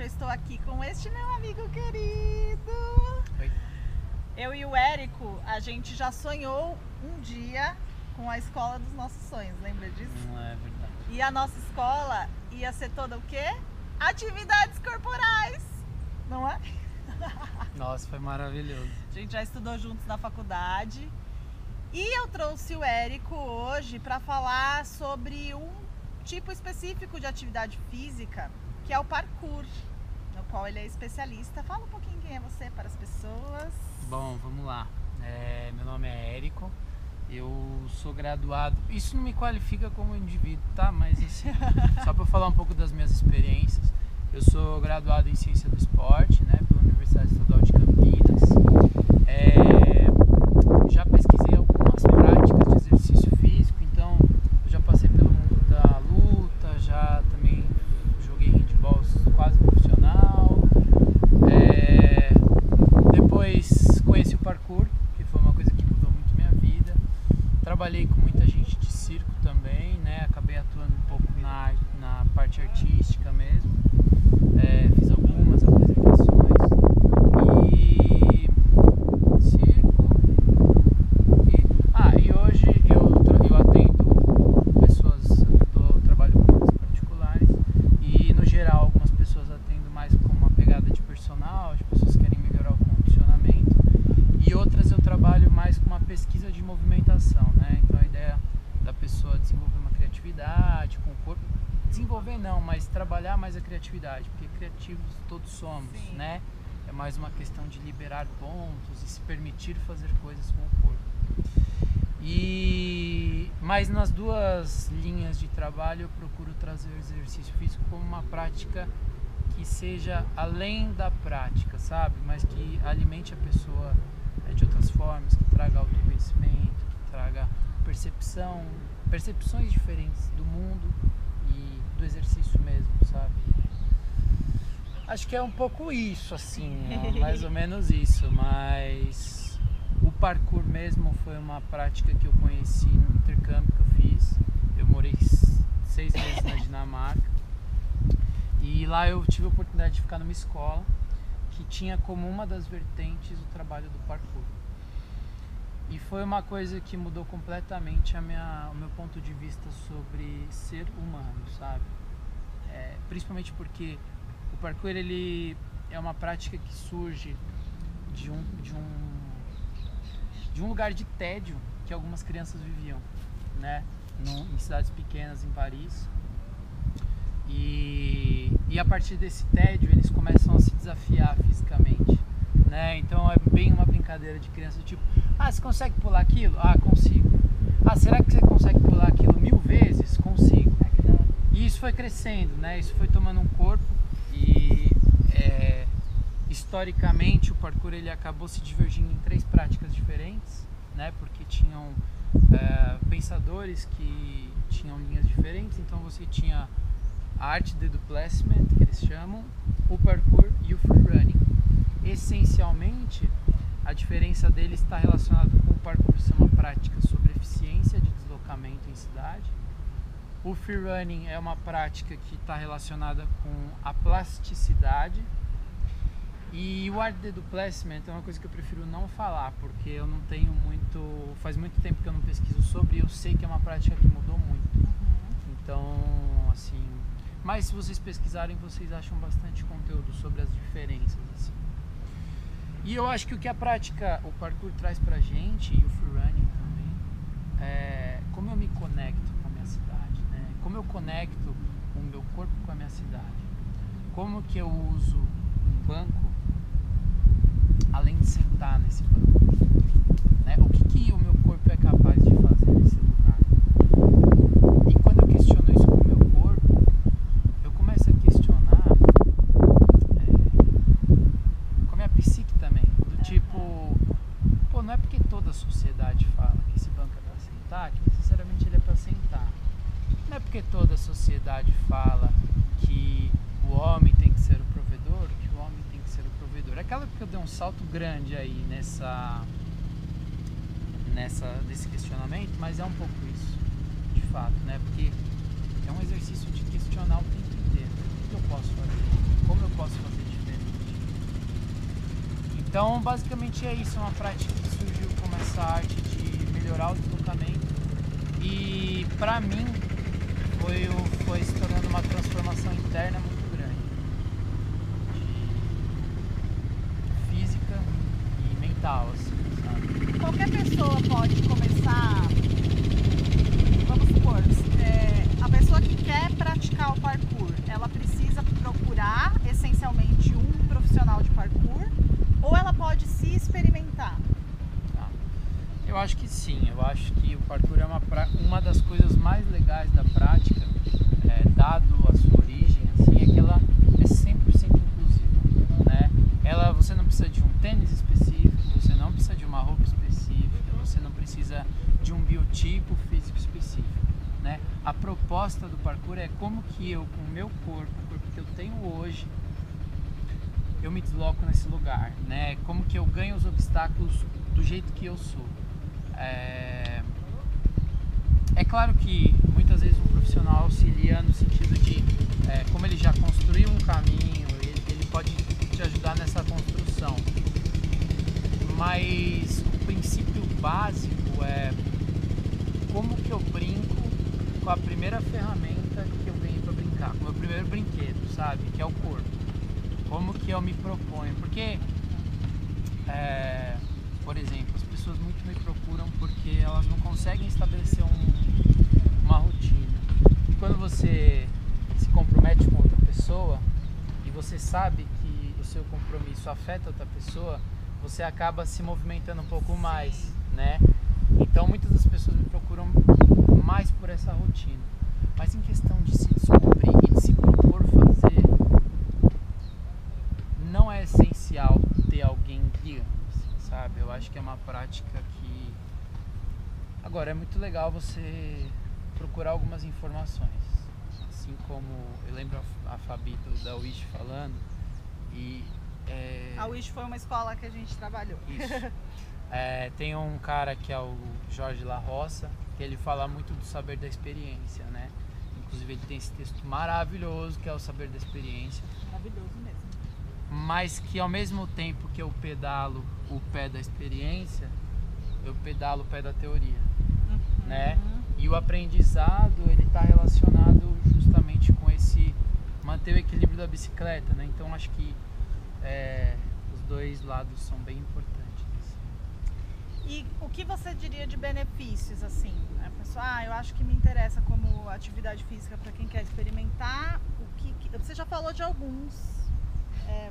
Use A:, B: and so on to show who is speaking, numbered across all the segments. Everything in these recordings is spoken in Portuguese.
A: estou aqui com este meu amigo querido.
B: Oi.
A: Eu e o Érico, a gente já sonhou um dia com a escola dos nossos sonhos, lembra disso?
B: Não é verdade.
A: E a nossa escola ia ser toda o quê? Atividades corporais, não é?
B: Nossa, foi maravilhoso.
A: A gente já estudou juntos na faculdade. E eu trouxe o Érico hoje para falar sobre um tipo específico de atividade física, que é o parkour, no qual ele é especialista. Fala um pouquinho quem é você para as pessoas.
B: Bom, vamos lá. Meu nome é Érico, eu sou graduado. Isso não me qualifica como indivíduo, tá? Mas assim, só para falar um pouco das minhas experiências. Eu sou graduado em Ciência do Esporte, né, pela Universidade Estadual de Campinas. Já pesquisei algumas práticas de exercício físico, então eu já passei pelo mundo da luta, já também joguei handebol quase profissional. Depois conheci o parkour, que foi uma coisa que mudou muito minha vida. Trabalhei com muita gente de circo também, né? Acabei atuando um pouco na parte artística mesmo. Fiz algumas apresentações e circo. E hoje eu atendo pessoas, trabalho com pessoas particulares e no geral algumas pessoas atendo mais com uma pegada de personal, de pessoas que querem melhorar o condicionamento, e outras eu trabalho mais com uma pesquisa de movimentação, né? Então a ideia da pessoa desenvolver uma criatividade com o corpo, desenvolver não, mas trabalhar mais a criatividade, porque criativos todos somos,
A: Sim.
B: né? É mais uma questão de liberar pontos e se permitir fazer coisas com o corpo. Mas nas duas linhas de trabalho eu procuro trazer o exercício físico como uma prática que seja além da prática, sabe? Mas que alimente a pessoa de outras formas, que traga autoconhecimento, que traga percepções diferentes do mundo e do exercício mesmo, sabe? Acho que é um pouco isso, assim, mais ou menos isso, mas o parkour mesmo foi uma prática que eu conheci no intercâmbio que eu fiz. Eu morei 6 meses na Dinamarca e lá eu tive a oportunidade de ficar numa escola que tinha como uma das vertentes o trabalho do parkour. E foi uma coisa que mudou completamente o meu ponto de vista sobre ser humano, sabe? Principalmente porque o parkour ele é uma prática que surge de um lugar de tédio que algumas crianças viviam, né? Em cidades pequenas em Paris. E a partir desse tédio eles começam a se desafiar fisicamente, né? Então é bem uma brincadeira de criança, tipo, você consegue pular aquilo? Consigo. Será que você consegue pular aquilo 1000 vezes? Consigo. E isso foi crescendo, né? Isso foi tomando um corpo e historicamente o parkour ele acabou se divergindo em 3 práticas diferentes, né? Porque tinham pensadores que tinham linhas diferentes. Então você tinha a arte de déplacement, que eles chamam, o parkour e o freerunning. Essencialmente, a diferença deles está relacionada com o parkour ser uma prática sobre eficiência de deslocamento em cidade. O freerunning é uma prática que está relacionada com a plasticidade. E o art de déplacement é uma coisa que eu prefiro não falar, porque eu não tenho muito... Faz muito tempo que eu não pesquiso sobre e eu sei que é uma prática que mudou muito. Então, assim... Mas se vocês pesquisarem, vocês acham bastante conteúdo sobre as diferenças, assim. E eu acho que o que a prática, o parkour traz pra gente, e o freerunning também, é como eu me conecto com a minha cidade, né? Como eu conecto o meu corpo com a minha cidade. Como que eu uso um banco além de sentar nesse banco, né? O que o meu corpo é capaz de fazer nesse lugar? E quando eu questiono isso com o meu corpo, eu começo a questionar com a minha psique também, do tipo, não é porque toda a sociedade fala que esse banco é para sentar, que necessariamente ele é para sentar. Não é porque toda a sociedade fala que o homem tem que ser o provedor, que o homem tem que ser o provedor. Aquela que eu dei um salto grande aí desse questionamento, mas é um pouco isso, de fato, né? Porque é um exercício de questionar o tempo inteiro. O que eu posso fazer? Como eu posso fazer? Então, basicamente é isso, é uma prática que surgiu como essa arte de melhorar o deslocamento e, pra mim, foi se tornando uma transformação interna muito grande, de física e mental, assim, sabe?
A: Qualquer pessoa pode começar, vamos supor, a pessoa que quer praticar o parkour, ela precisa procurar essencialmente um profissional de parkour ou ela pode se experimentar?
B: Tá. Eu acho que sim, eu acho que o parkour é uma das coisas mais legais da prática, dado a sua origem, assim, é que ela é 100% inclusiva, né? Você não precisa de um tênis específico, você não precisa de uma roupa específica, você não precisa de um biotipo físico específico, né? A proposta do parkour é como que eu, com o meu corpo, o corpo que eu tenho hoje, eu me desloco nesse lugar, né? Como que eu ganho os obstáculos do jeito que eu sou. É claro que muitas vezes um profissional auxilia no sentido de, como ele já construiu um caminho, ele pode te ajudar nessa construção. Mas o princípio básico é como que eu brinco com a primeira ferramenta que eu ganhei para brincar, com o meu primeiro brinquedo, sabe? Que é o corpo. Como que eu me proponho? Porque, por exemplo, as pessoas muito me procuram porque elas não conseguem estabelecer uma rotina. E quando você se compromete com outra pessoa e você sabe que o seu compromisso afeta outra pessoa, você acaba se movimentando um pouco mais, né? Então muitas das pessoas me procuram mais por essa rotina. Mas em questão de se descobrir e de se propor fazer, não é essencial ter alguém guiando, assim, sabe? Eu acho que é uma prática que... Agora, é muito legal você procurar algumas informações. Assim como eu lembro a Fabi da Wish falando, e...
A: A Wish foi uma escola que a gente trabalhou.
B: Isso. Tem um cara que é o Jorge La Roça, que ele fala muito do saber da experiência, né? Inclusive ele tem esse texto maravilhoso que é o saber da experiência.
A: Maravilhoso mesmo.
B: Mas que ao mesmo tempo que eu pedalo o pé da experiência, eu pedalo o pé da teoria, né? E o aprendizado, ele está relacionado justamente com esse manter o equilíbrio da bicicleta, né? Então acho que os dois lados são bem importantes.
A: E o que você diria de benefícios, assim? A pessoa, eu acho que me interessa como atividade física para quem quer experimentar. Você já falou de alguns,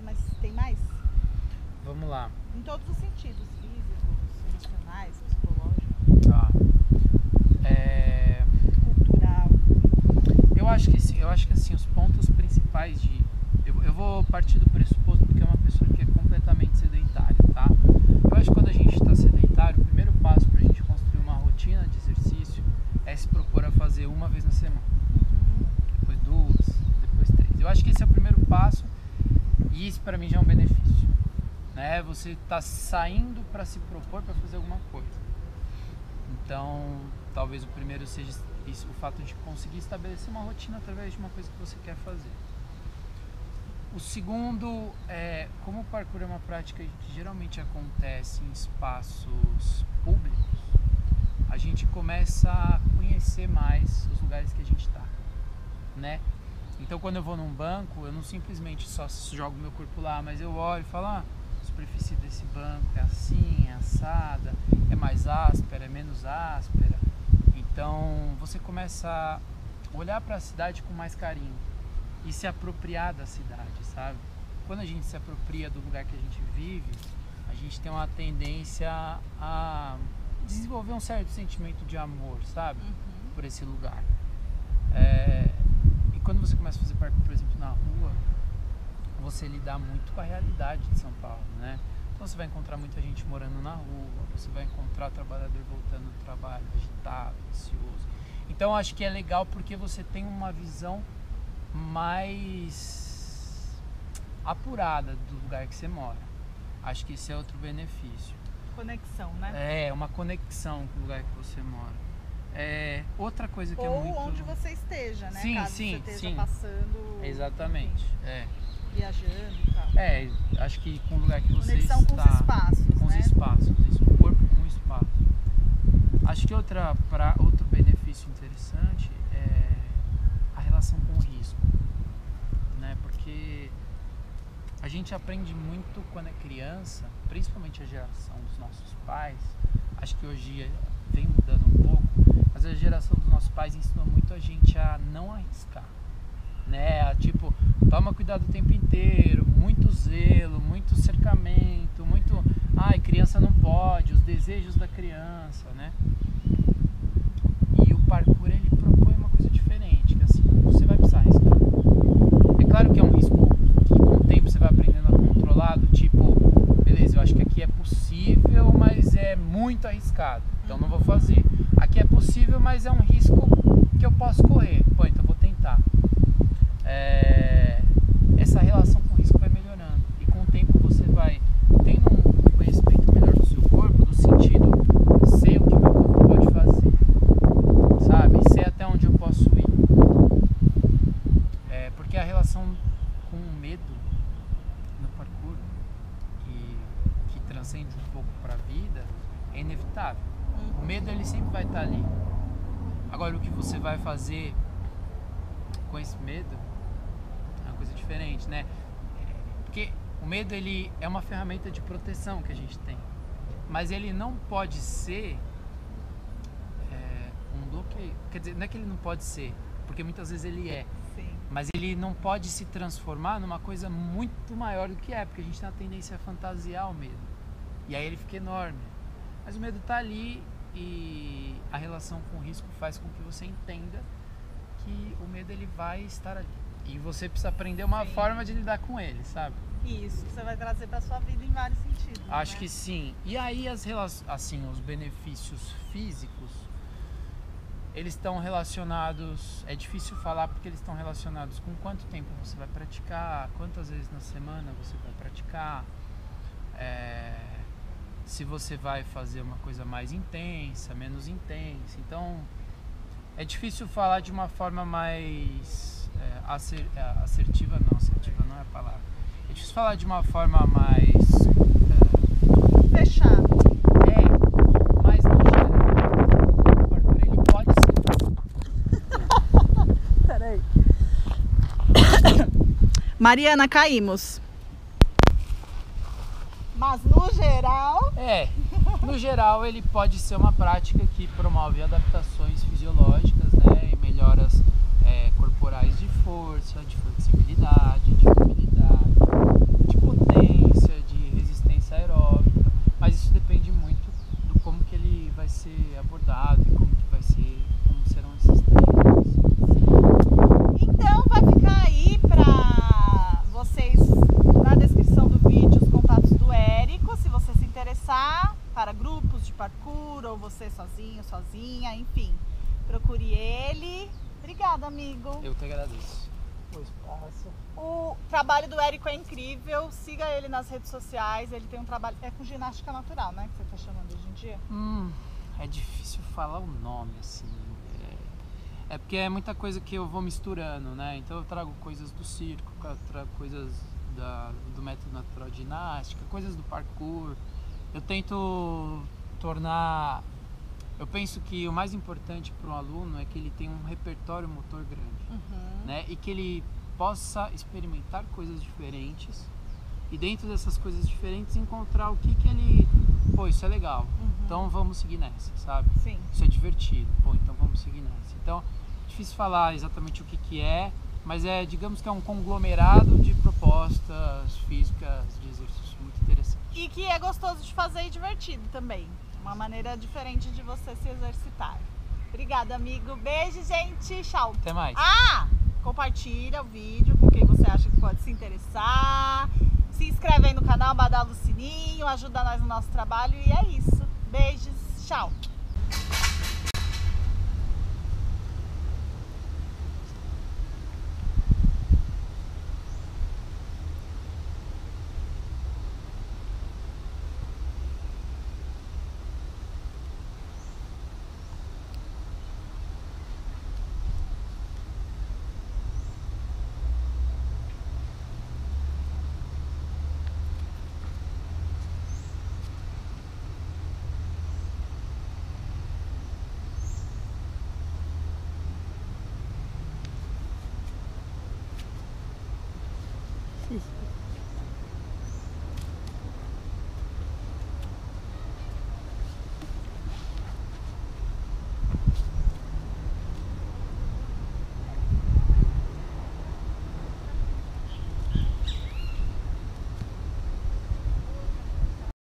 A: mas tem mais?
B: Vamos lá.
A: Em todos os sentidos, físicos, emocionais, psicológicos.
B: Tá.
A: Cultural.
B: Eu acho que sim. Eu acho que assim, os pontos principais de... Eu vou partir do pressuposto porque é uma pessoa que é completamente sedentária, tá? Eu acho que quando a gente está sedentário, o primeiro passo para a gente construir uma rotina de exercício é se propor a fazer uma vez na semana. Depois 2, depois 3. Eu acho que esse é o primeiro passo e isso para mim já é um benefício, né? Você está saindo para se propor para fazer alguma coisa. Então, talvez o primeiro seja isso, o fato de conseguir estabelecer uma rotina através de uma coisa que você quer fazer. O segundo é, como o parkour é uma prática que geralmente acontece em espaços públicos, a gente começa a conhecer mais os lugares que a gente está, né? Então quando eu vou num banco, eu não simplesmente só jogo meu corpo lá, mas eu olho e falo, a superfície desse banco é assim, é assada, é mais áspera, é menos áspera. Então você começa a olhar para a cidade com mais carinho e se apropriar da cidade, sabe? Quando a gente se apropria do lugar que a gente vive, a gente tem uma tendência a desenvolver um certo sentimento de amor, sabe? Por esse lugar. E quando você começa a fazer parkour, por exemplo, na rua, você lida muito com a realidade de São Paulo, né? Então você vai encontrar muita gente morando na rua, você vai encontrar trabalhador voltando do trabalho, agitado, ansioso. Então acho que é legal porque você tem uma visão mais apurada do lugar que você mora. Acho que esse é outro benefício.
A: Conexão, né?
B: É, uma conexão com o lugar que você mora. Outra coisa que
A: ou
B: é muito...
A: onde você esteja, né?
B: Sim,
A: Caso
B: sim,
A: você esteja
B: sim.
A: passando...
B: Exatamente,
A: viajando e tal.
B: Acho que com o lugar que você
A: Conexão
B: está...
A: com os espaços,
B: com os
A: né?
B: espaços, isso, o corpo com o espaço. Acho que outro benefício interessante é a relação com o risco, né? Porque a gente aprende muito quando é criança, principalmente a geração dos nossos pais. Acho que hoje vem mudando um pouco, mas a geração dos nossos pais ensinou muito a gente a não arriscar, né? Tipo, toma cuidado o tempo inteiro, muito zelo, muito cercamento, muito... Ai, criança não pode, os desejos da criança, né? E o parkour, ele propõe uma coisa diferente, que assim, você vai precisar arriscar. É claro que é um risco que com o tempo você vai aprendendo a controlar, do tipo, beleza, eu acho que aqui é possível, mas é muito arriscado, então não vou fazer. Aqui é possível, mas é um risco que eu posso correr, pô, então vou tentar. Essa relação com o risco vai melhorando e com o tempo você vai tendo um conhecimento melhor do seu corpo, no sentido, sei o que meu corpo pode fazer, sabe? Sei até onde eu posso ir. Porque a relação com o medo no parkour, que transcende um pouco para a vida, é inevitável. O medo, ele sempre vai estar ali. Agora, o que você vai fazer com esse medo é uma coisa diferente, né? Porque o medo, ele é uma ferramenta de proteção que a gente tem, mas ele não pode ser um bloqueio. Quer dizer, não é que ele não pode ser, porque muitas vezes ele é.
A: Sim.
B: Mas ele não pode se transformar numa coisa muito maior do que é, porque a gente tem a tendência a fantasiar o medo. E aí ele fica enorme. Mas o medo está ali e a relação com o risco faz com que você entenda que o medo, ele vai estar ali. E você precisa aprender uma
A: Sim.
B: forma de lidar com ele, sabe?
A: Isso, você vai trazer para sua vida em vários sentidos.
B: Acho
A: né?
B: que sim. E aí os benefícios físicos, eles estão relacionados, é difícil falar porque eles estão relacionados com quanto tempo você vai praticar, quantas vezes na semana você vai praticar, se você vai fazer uma coisa mais intensa, menos intensa. Então, é difícil falar de uma forma mais assertiva não é a palavra. É difícil falar de uma forma mais...
A: Fechado.
B: Mas no geral, o parkour, ele pode ser...
A: Peraí. Mariana, caímos. Mas no geral...
B: No geral, ele pode ser uma prática que promove adaptações fisiológicas, né, e melhoras corporais de força, de flexibilidade, de mobilidade, de potência, de resistência aeróbica, mas isso depende muito do como que ele vai ser abordado e como serão esses treinos.
A: Então vai ficar aí para vocês na descrição do vídeo os contatos do Érico, se você se interessar, para grupos de parkour ou você sozinho, sozinha, enfim, procure ele. Obrigada, amigo.
B: Eu que agradeço o espaço.
A: O trabalho do Érico é incrível, siga ele nas redes sociais, ele tem um trabalho, com ginástica natural, né, que você está chamando hoje em dia?
B: É difícil falar o nome, assim, é porque é muita coisa que eu vou misturando, né, então eu trago coisas do circo, eu trago coisas do método natural de ginástica, coisas do parkour, eu tento tornar... Eu penso que o mais importante para um aluno é que ele tenha um repertório motor grande, né? E que ele possa experimentar coisas diferentes e dentro dessas coisas diferentes encontrar o que ele... Pô, isso é legal, então vamos seguir nessa, sabe?
A: Sim.
B: Isso é divertido, pô, então vamos seguir nessa. Então, é difícil falar exatamente o que é, mas digamos que é um conglomerado de propostas físicas, de exercícios muito interessantes.
A: E que é gostoso de fazer e divertido também. Uma maneira diferente de você se exercitar. Obrigada, amigo. Beijo, gente. Tchau.
B: Até mais.
A: Compartilha o vídeo com quem você acha que pode se interessar. Se inscreve aí no canal, badala o sininho, ajuda nós no nosso trabalho. E é isso. Beijos. Tchau.